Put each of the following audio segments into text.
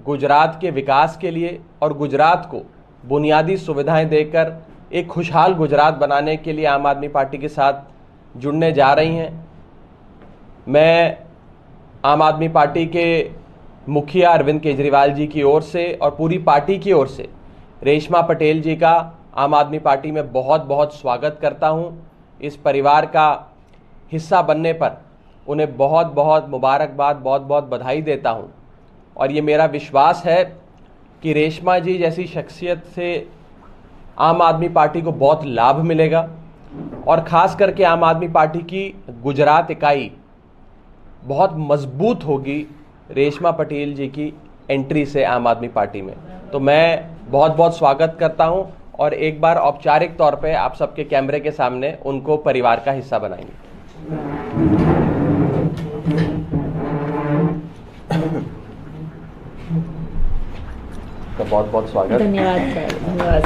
गुजरात के विकास के लिए और गुजरात को बुनियादी सुविधाएं देकर एक खुशहाल गुजरात बनाने के लिए आम आदमी पार्टी के साथ जुड़ने जा रही हैं। मैं आम आदमी पार्टी के मुखिया अरविंद केजरीवाल जी की ओर से और पूरी पार्टी की ओर से रेशमा पटेल जी का आम आदमी पार्टी में बहुत बहुत स्वागत करता हूं। इस परिवार का हिस्सा बनने पर उन्हें बहुत बहुत मुबारकबाद, बहुत बहुत बधाई देता हूं। और ये मेरा विश्वास है कि रेशमा जी जैसी शख्सियत से आम आदमी पार्टी को बहुत लाभ मिलेगा और ख़ास करके आम आदमी पार्टी की गुजरात इकाई बहुत मजबूत होगी रेशमा पटेल जी की एंट्री से आम आदमी पार्टी में। तो मैं बहुत बहुत स्वागत करता हूं और एक बार औपचारिक तौर पे आप सबके कैमरे के सामने उनको परिवार का हिस्सा बनाएंगे। तो बहुत बहुत स्वागत। धन्यवाद सर, धन्यवाद।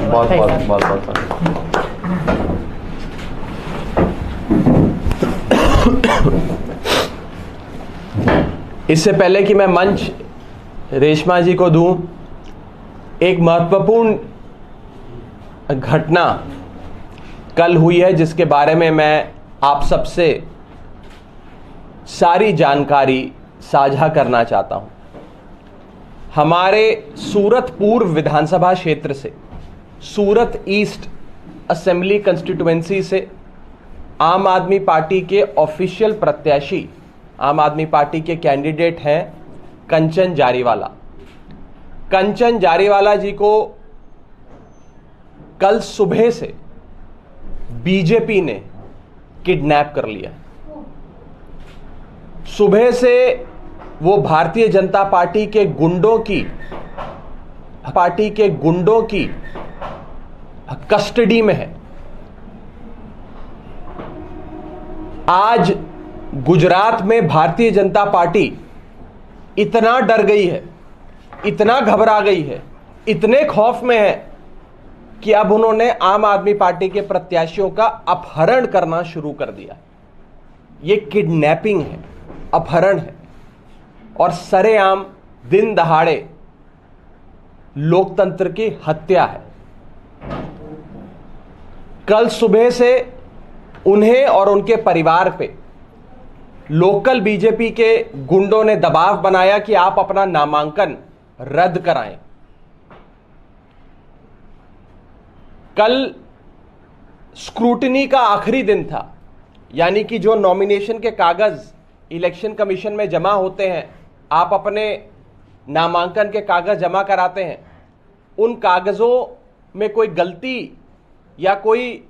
बहुत बहुत स्वागत। इससे पहले कि मैं मंच रेशमा जी को दूं, एक महत्वपूर्ण घटना कल हुई है जिसके बारे में मैं आप सबसे सारी जानकारी साझा करना चाहता हूं। हमारे सूरत पूर्व विधानसभा क्षेत्र से, सूरत ईस्ट असेंबली कंस्टिट्यूएंसी से आम आदमी पार्टी के ऑफिशियल प्रत्याशी, आम आदमी पार्टी के कैंडिडेट हैं कंचन जारीवाला। कंचन जारीवाला जी को कल सुबह से बीजेपी ने किडनैप कर लिया। सुबह से वो भारतीय जनता पार्टी के गुंडों की कस्टडी में है। आज गुजरात में भारतीय जनता पार्टी इतना डर गई है, इतना घबरा गई है, इतने खौफ में है कि अब उन्होंने आम आदमी पार्टी के प्रत्याशियों का अपहरण करना शुरू कर दिया। ये किडनैपिंग है, अपहरण है और सरेआम दिन दहाड़े लोकतंत्र की हत्या है। कल सुबह से उन्हें और उनके परिवार पे लोकल बीजेपी के गुंडों ने दबाव बनाया कि आप अपना नामांकन रद्द कराएं। कल स्क्रूटनी का आखिरी दिन था, यानी कि जो नॉमिनेशन के कागज इलेक्शन कमीशन में जमा होते हैं, आप अपने नामांकन के कागज जमा कराते हैं, उन कागजों में कोई गलती या कोई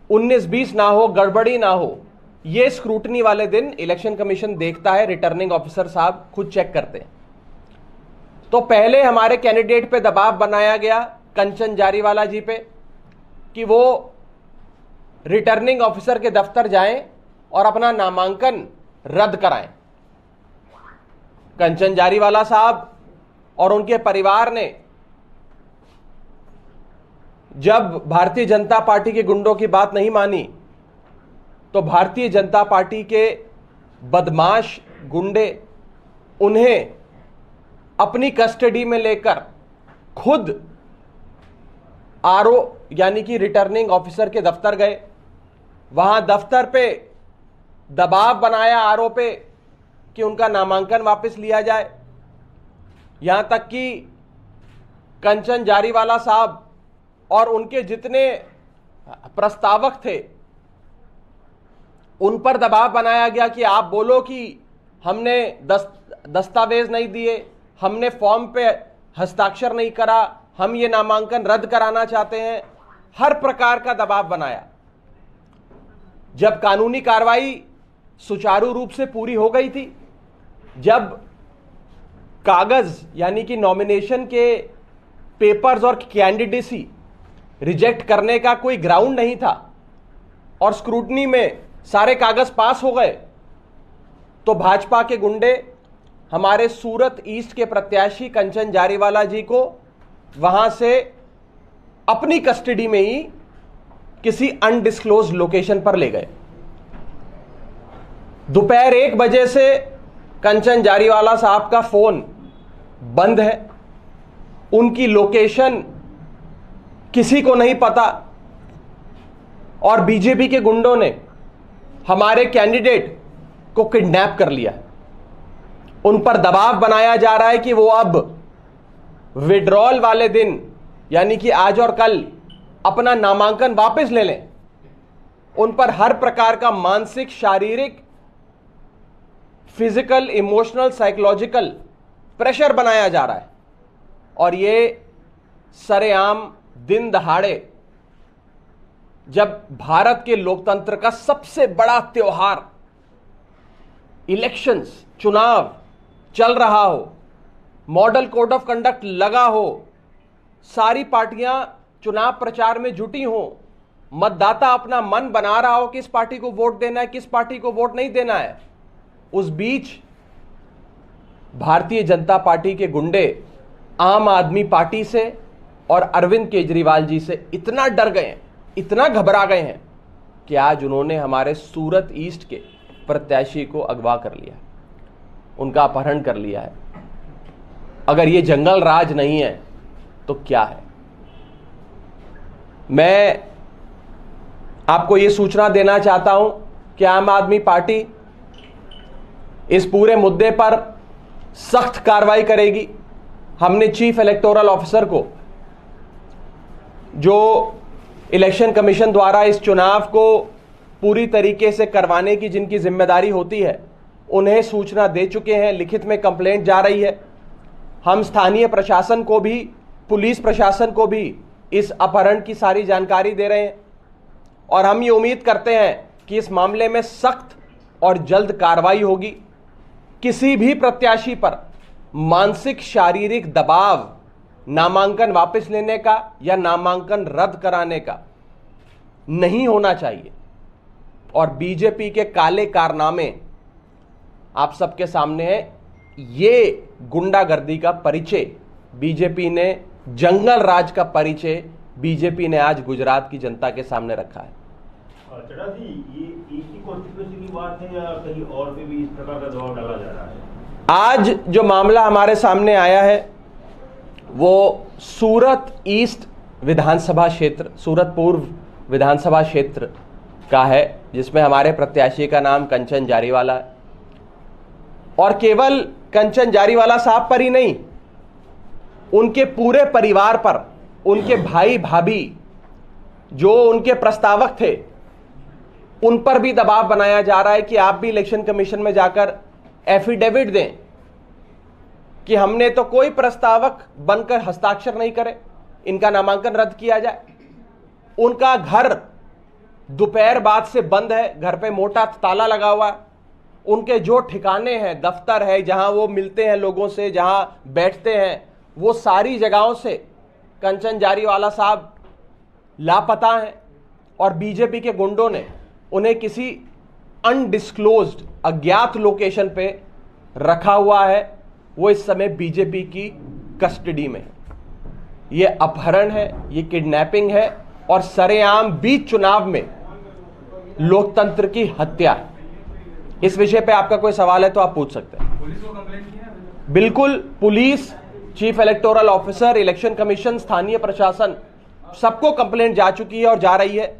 19-20 ना हो, गड़बड़ी ना हो, ये स्क्रूटनी वाले दिन इलेक्शन कमीशन देखता है। रिटर्निंग ऑफिसर साहब खुद चेक करते हैं। तो पहले हमारे कैंडिडेट पे दबाव बनाया गया कंचन जारीवाला जी पे कि वो रिटर्निंग ऑफिसर के दफ्तर जाएं और अपना नामांकन रद्द कराएं। कंचन जारीवाला साहब और उनके परिवार ने जब भारतीय जनता पार्टी के गुंडों की बात नहीं मानी तो भारतीय जनता पार्टी के बदमाश गुंडे उन्हें अपनी कस्टडी में लेकर खुद आरओ यानी कि रिटर्निंग ऑफिसर के दफ्तर गए। वहां दफ्तर पे दबाव बनाया आरओ पे कि उनका नामांकन वापस लिया जाए। यहां तक कि कंचन जारीवाला साहब और उनके जितने प्रस्तावक थे उन पर दबाव बनाया गया कि आप बोलो कि हमने दस्तावेज नहीं दिए, हमने फॉर्म पे हस्ताक्षर नहीं करा, हम ये नामांकन रद्द कराना चाहते हैं। हर प्रकार का दबाव बनाया। जब कानूनी कार्रवाई सुचारू रूप से पूरी हो गई थी, जब कागज यानी कि नॉमिनेशन के पेपर्स और कैंडिडेसी रिजेक्ट करने का कोई ग्राउंड नहीं था और स्क्रूटनी में सारे कागज पास हो गए, तो भाजपा के गुंडे हमारे सूरत ईस्ट के प्रत्याशी कंचन जारीवाला जी को वहां से अपनी कस्टडी में ही किसी अनडिस्क्लोज्ड लोकेशन पर ले गए। दोपहर 1 बजे से कंचन जारीवाला साहब का फोन बंद है, उनकी लोकेशन किसी को नहीं पता, और बीजेपी के गुंडों ने हमारे कैंडिडेट को किडनैप कर लिया। उन पर दबाव बनाया जा रहा है कि वो अब विड्रॉल वाले दिन, यानी कि आज और कल, अपना नामांकन वापस ले लें। उन पर हर प्रकार का मानसिक, शारीरिक, फिजिकल, इमोशनल, साइकोलॉजिकल प्रेशर बनाया जा रहा है। और ये सरेआम दिन दहाड़े, जब भारत के लोकतंत्र का सबसे बड़ा त्योहार इलेक्शंस, चुनाव चल रहा हो, मॉडल कोड ऑफ कंडक्ट लगा हो, सारी पार्टियां चुनाव प्रचार में जुटी हो, मतदाता अपना मन बना रहा हो कि किस पार्टी को वोट देना है, किस पार्टी को वोट नहीं देना है, उस बीच भारतीय जनता पार्टी के गुंडे आम आदमी पार्टी से और अरविंद केजरीवाल जी से इतना डर गए हैं, इतना घबरा गए हैं कि आज उन्होंने हमारे सूरत ईस्ट के प्रत्याशी को अगवा कर लिया, उनका अपहरण कर लिया है। अगर ये जंगल राज नहीं है तो क्या है? मैं आपको ये सूचना देना चाहता हूं कि आम आदमी पार्टी इस पूरे मुद्दे पर सख्त कार्रवाई करेगी। हमने चीफ इलेक्टोरल ऑफिसर को, जो इलेक्शन कमीशन द्वारा इस चुनाव को पूरी तरीके से करवाने की जिनकी जिम्मेदारी होती है, उन्हें सूचना दे चुके हैं। लिखित में कंप्लेंट जा रही है। हम स्थानीय प्रशासन को भी, पुलिस प्रशासन को भी इस अपहरण की सारी जानकारी दे रहे हैं, और हम ये उम्मीद करते हैं कि इस मामले में सख्त और जल्द कार्रवाई होगी। किसी भी प्रत्याशी पर मानसिक, शारीरिक दबाव नामांकन वापस लेने का या नामांकन रद्द कराने का नहीं होना चाहिए। और बीजेपी के काले कारनामे आप सबके सामने है। ये गुंडागर्दी का परिचय बीजेपी ने, जंगल राज का परिचय बीजेपी ने आज गुजरात की जनता के सामने रखा है। चड्ढा जी, ये एक ही कॉन्स्टिट्यूएंसी की बात है या कहीं और पे भी इस प्रकार का दबाव डाला जा रहा है? आज जो मामला हमारे सामने आया है वो सूरत ईस्ट विधानसभा क्षेत्र, सूरत पूर्व विधानसभा क्षेत्र का है, जिसमें हमारे प्रत्याशी का नाम कंचन जारीवाला है। और केवल कंचन जारीवाला साहब पर ही नहीं, उनके पूरे परिवार पर, उनके भाई भाभी जो उनके प्रस्तावक थे, उन पर भी दबाव बनाया जा रहा है कि आप भी इलेक्शन कमीशन में जाकर एफिडेविट दें कि हमने तो कोई प्रस्तावक बनकर हस्ताक्षर नहीं करे, इनका नामांकन रद्द किया जाए। उनका घर दोपहर बाद से बंद है, घर पे मोटा ताला लगा हुआ है। उनके जो ठिकाने हैं, दफ्तर है, जहां वो मिलते हैं लोगों से, जहां बैठते हैं, वो सारी जगहों से कंचन जारीवाला साहब लापता हैं। और बीजेपी के गुंडों ने उन्हें किसी अनडिस्क्लोज्ड, अज्ञात लोकेशन पे रखा हुआ है। वो इस समय बीजेपी की कस्टडी में है। ये अपहरण है, ये किडनैपिंग है, और सरेआम बीच चुनाव में लोकतंत्र की हत्या है। इस विषय पे आपका कोई सवाल है तो आप पूछ सकते हैं। पुलिस को कंप्लेंट किया है? बिल्कुल, police, chief electoral officer, election commission, स्थानीय प्रशासन, सबको कंप्लेंट जा चुकी है और जा रही है।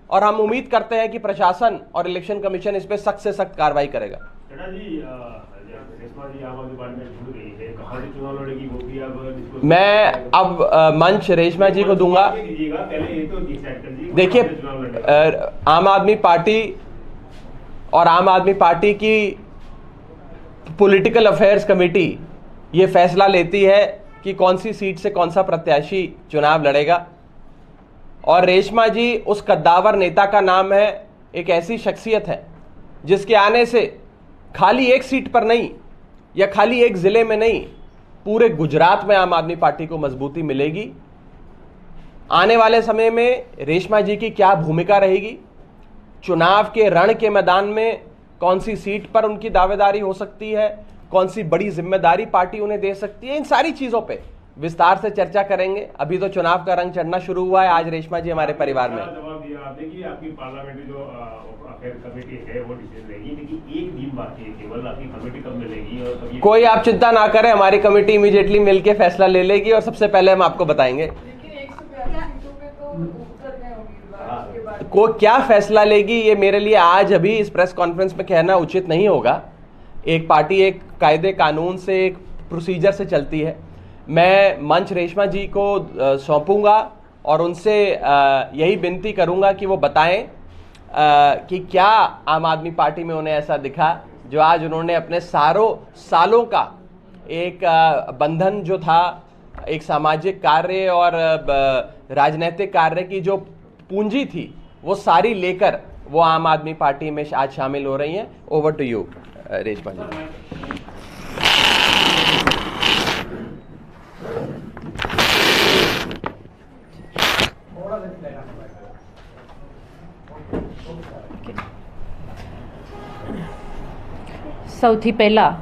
और हम उम्मीद करते हैं कि प्रशासन और इलेक्शन कमीशन इस पे सख्त से सख्त कार्रवाई करेगा। चड्ढा जी, रेशमा जी आम आदमी पार्टी में जुड़ गई है, कहाँ से चुनाव लड़ेगी वो भी अब मैं अब मंच रेशमा जी को दूंगा। पहले ये तो डिसाइड कर लीजिए। देखिए, आम आदमी पार्टी और आम आदमी पार्टी की पॉलिटिकल अफेयर्स कमेटी ये फैसला लेती है कि कौन सी सीट से कौन सा प्रत्याशी चुनाव लड़ेगा। और रेशमा जी उस कद्दावर नेता का नाम है, एक ऐसी शख्सियत है जिसके आने से खाली एक सीट पर नहीं या खाली एक जिले में नहीं, पूरे गुजरात में आम आदमी पार्टी को मजबूती मिलेगी। आने वाले समय में रेशमा जी की क्या भूमिका रहेगी, चुनाव के रण के मैदान में कौन सी सीट पर उनकी दावेदारी हो सकती है, कौन सी बड़ी जिम्मेदारी पार्टी उन्हें दे सकती है, इन सारी चीजों पे विस्तार से चर्चा करेंगे। अभी तो चुनाव का रंग चढ़ना शुरू हुआ है। आज रेशमा जी हमारे परिवार में जवाब दिया आपने कि आपकी पार्लियामेंट्री जो खैर कमेटी है वो डिसीजन लेगी, लेकिन एक दिन बाकी है केवल, आपकी कमेटी कब मिलेगी और कब ये कोई आप चिंता ना करें, हमारी कमेटी इमीडिएटली मिलके फैसला ले लेगी और सबसे पहले हम आपको बताएंगे को क्या फैसला लेगी। ये मेरे लिए आज अभी इस प्रेस कॉन्फ्रेंस में कहना उचित नहीं होगा। एक पार्टी एक कायदे कानून से, एक प्रोसीजर से चलती है। मैं मंच रेशमा जी को सौंपूंगा और उनसे यही विनती करूंगा कि वो बताएं कि क्या आम आदमी पार्टी में उन्हें ऐसा दिखा जो आज उन्होंने अपने सालों का एक बंधन जो था, एक सामाजिक कार्य और राजनीतिक कार्य की जो पूंजी थी, वो सारी लेकर वो आम आदमी पार्टी में आज शामिल हो रही हैं। ओवर टू यू रेशमा जी। સૌથી પહેલાં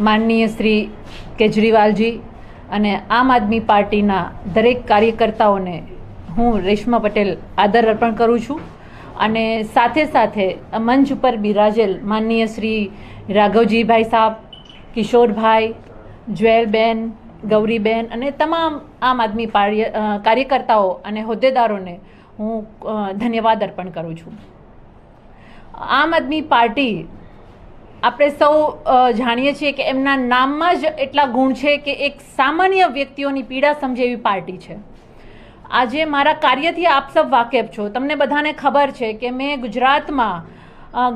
માનનીય શ્રી કેજરીવાલજી અને આમ આદમી પાર્ટીના દરેક કાર્યકર્તાઓને હું રેશમા પટેલ આદર અર્પણ કરું છું અને સાથે સાથે મંચ ઉપર બિરાજેલ માનનીય શ્રી રાઘવજીભાઈ સાહેબ, કિશોરભાઈ, જ્વેલબેન, ગૌરીબેન અને તમામ આમ આદમી કાર્યકર્તાઓ અને હોદ્દેદારોને હું ધન્યવાદ અર્પણ કરું છું। આમ આદમી પાર્ટી આપણે સૌ જાણીએ છીએ કે એમના નામમાં જ એટલા ગુણ છે કે એક સામાન્ય વ્યક્તિઓની પીડા સમજે એવી પાર્ટી છે। આજે મારા કાર્યથી આપ સૌ વાકેફ છો, તમને બધાને ખબર છે કે મેં ગુજરાતમાં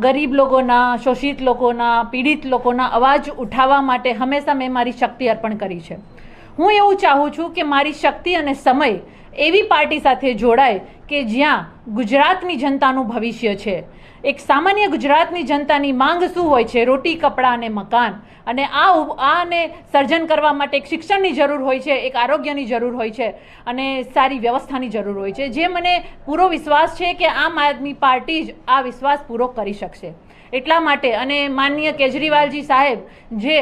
ગરીબ લોકોના, શોષિત લોકોના, પીડિત લોકોના અવાજ ઉઠાવવા માટે હંમેશા મેં મારી શક્તિ અર્પણ કરી છે। હું એવું ચાહું છું કે મારી શક્તિ અને સમય એવી પાર્ટી સાથે જોડાય કે જ્યાં ગુજરાતની જનતાનું ભવિષ્ય છે। એક સામાન્ય ગુજરાતની જનતાની માંગ શું હોય છે? રોટી, કપડાં અને મકાન। અને આને સર્જન કરવા માટે એક શિક્ષણની જરૂર હોય છે, એક આરોગ્યની જરૂર હોય છે અને સારી વ્યવસ્થાની જરૂર હોય છે, જે મને પૂરો વિશ્વાસ છે કે આમ આદમી પાર્ટી જ આ વિશ્વાસ પૂરો કરી શકશે। એટલા માટે અને માનનીય કેજરીવાલજી સાહેબ જે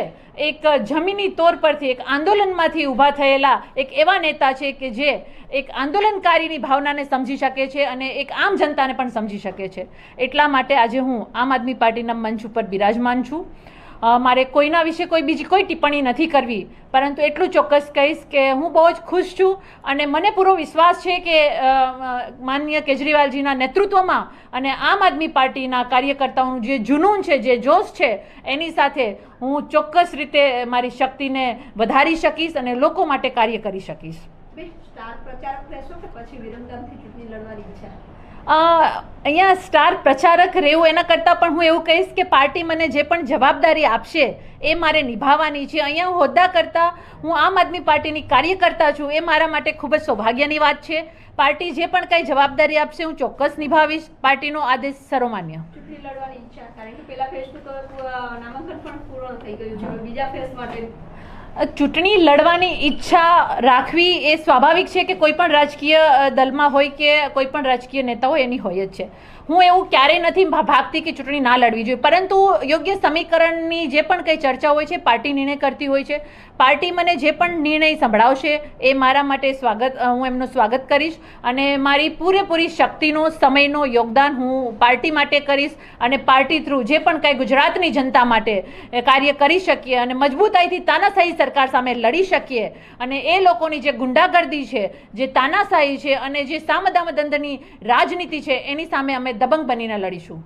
એક જમીની તોર પરથી એક આંદોલનમાંથી ઊભા થયેલા એક એવા નેતા છે કે જે એક આંદોલનકારીની ભાવનાને સમજી શકે છે અને એક આમ જનતાને પણ સમજી શકે છે। એટલા માટે આજે હું આમ આદમી પાર્ટીના મંચ ઉપર બિરાજમાન છું। મારે કોઈના વિશે કોઈ બીજી કોઈ ટિપ્પણી નથી કરવી, પરંતુ એટલું ચોક્કસ કહીશ કે હું બહુ જ ખુશ છું અને મને પૂરો વિશ્વાસ છે કે માનનીય કેજરીવાલજીના નેતૃત્વમાં અને આમ આદમી પાર્ટીના કાર્યકર્તાઓનું જે જુનૂન છે, જે જોશ છે, એની સાથે હું ચોક્કસ રીતે મારી શક્તિને વધારી શકીશ અને લોકો માટે કાર્ય કરી શકીશ। સ્ટાર પ્રચારક રહેશો કે પછી વિરમગામથી ચૂંટણી લડવાની ઈચ્છા? અહીંયા સ્ટાર પ્રચારક રહેવું એના કરતાં પણ હું એવું કહીશ કે પાર્ટી મને જે પણ જવાબદારી આપશે એ મારે નિભાવવાની છે। અહીંયા હું હોદ્દા કરતાં હું આમ આદમી પાર્ટીની કાર્યકર્તા છું, એ મારા માટે ખૂબ જ સૌભાગ્યની વાત છે। પાર્ટી જે પણ કંઈ જવાબદારી આપશે હું ચોક્કસ નિભાવીશ। પાર્ટીનો આદેશ સર્વમાન્ય। ચૂંટણી લડવાની ઈચ્છા, કારણ કે પહેલા ફેઝનું તો નામાંકન પણ પૂર્ણ થઈ ગયું છે, બીજા ફેઝ માટે ચૂંટણી લડવાની ઈચ્છા રાખવી એ સ્વાભાવિક છે કે કોઈ પણ રાજકીય દલમાં હોય કે કોઈ પણ રાજકીય નેતા હોય એની હોય જ છે। હું એવું ક્યારેય નથી ભાગતી કે ચૂંટણી ના લડવી જોઈએ, પરંતુ યોગ્ય સમીકરણની જે પણ કંઈ ચર્ચા હોય છે પાર્ટી નિર્ણય કરતી હોય છે। પાર્ટી મને જે પણ નિર્ણય સંભળાવશે એ મારા માટે હું એમનું સ્વાગત કરીશ અને મારી પૂરેપૂરી શક્તિનો, સમયનો યોગદાન હું પાર્ટી માટે કરીશ અને પાર્ટી થ્રુ જે પણ કંઈ ગુજરાતની જનતા માટે કાર્ય કરી શકીએ અને મજબૂતાઈથી તાનાશાહી સરકાર સામે લડી શકીએ અને એ લોકોની જે ગુંડાગર્દી છે, જે તાનાશાહી છે અને જે સામદામદંડની રાજનીતિ છે એની સામે અમે દબંગ બનીને લડીશું।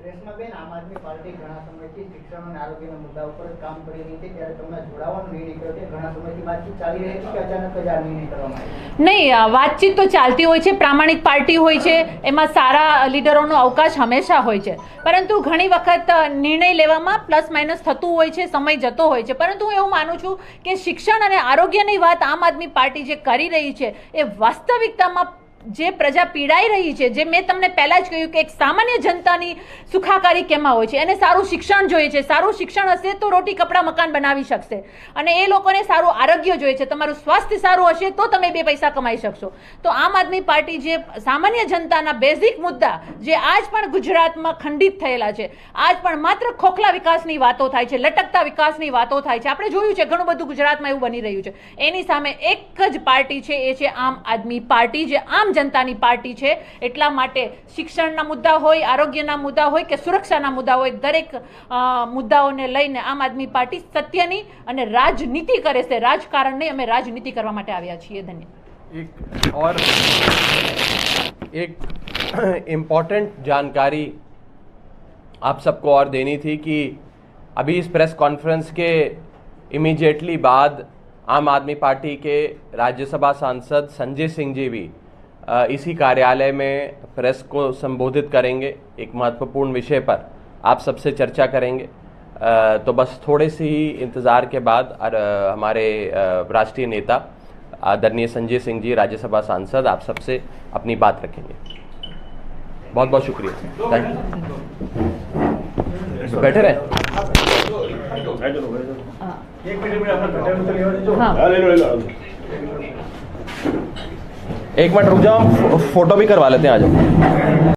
રેશમાબેન, આમ આદમી પાર્ટી ઘણા સમયથી શિક્ષણ અને આરોગ્યના મુદ્દા ઉપર કામ કરી રહી છે, ત્યારે તમે જોડાવાનો નિર્ણય કર્યો છે, ઘણા સમયથી વાતચીત ચાલી રહી હતી કે અચાનક જ આ નિર્ણય કરવામાં આવ્યો? નહીં, વાતચીત તો ચાલતી હોય છે, પ્રામાણિક પાર્ટી હોય છે, એમાં સારા લીડરોનો અવકાશ હંમેશા હોય છે, પરંતુ ઘણી વખત નિર્ણય લેવામાં પ્લસ માઇનસ થતું હોય છે, સમય જતો હોય છે। પરંતુ હું એવું માનું છું કે શિક્ષણ અને આરોગ્યની વાત આમ આદમી પાર્ટી જે કરી રહી છે એ વાસ્તવિકતામાં જે પ્રજા પીડાઈ રહી છે, જે મેં તમને પહેલાં જ કહ્યું કે એક સામાન્ય જનતાની સુખાકારી કેમાં હોય છે, એને સારું શિક્ષણ જોઈએ છે। સારું શિક્ષણ હશે તો રોટી, કપડાં, મકાન બનાવી શકશે અને એ લોકોને સારું આરોગ્ય જોઈએ છે। તમારું સ્વાસ્થ્ય સારું હશે તો તમે બે પૈસા કમાઈ શકશો। તો આમ આદમી પાર્ટી જે સામાન્ય જનતાના બેઝિક મુદ્દા જે આજ પણ ગુજરાતમાં ખંડિત થયેલા છે, આજ પણ માત્ર ખોખલા વિકાસની વાતો થાય છે, લટકતા વિકાસની વાતો થાય છે, આપણે જોયું છે ઘણું બધું ગુજરાતમાં એવું બની રહ્યું છે, એની સામે એક જ પાર્ટી છે, એ છે આમ આદમી પાર્ટી, જે આમ જનતાની પાર્ટી છે, એટલા માટે શિક્ષણના મુદ્દા હોય, આરોગ્યના મુદ્દા હોય કે સુરક્ષાના મુદ્દા હોય, દરેક મુદ્દાઓને લઈને આમ આદમી પાર્ટી સત્યની અને રાજનીતિ કરે છે, રાજકારણ નહીં. અમે રાજનીતિ કરવા માટે આવ્યા છીએ. ધન્યવાદ. एक इम्पॉर्टेंट जानकारी आप सबको और देनी थी कि अभी इस प्रेस कॉन्फ्रेंस के इमीडिएटली बाद आम आदमी पार्टी के राज्यसभा सांसद संजय सिंह जी भी इसी कार्यालय में प्रेस को संबोधित करेंगे, एक महत्वपूर्ण विषय पर आप सबसे चर्चा करेंगे. तो बस थोड़े से ही इंतज़ार के बाद हमारे राष्ट्रीय नेता आदरणीय संजय सिंह जी राज्यसभा सांसद आप सबसे अपनी बात रखेंगे. बहुत बहुत शुक्रिया. Thank you. बैठे रहे. एक मिनट रुक जाओ, फोटो भी करवा लेते हैं. आ जाओ.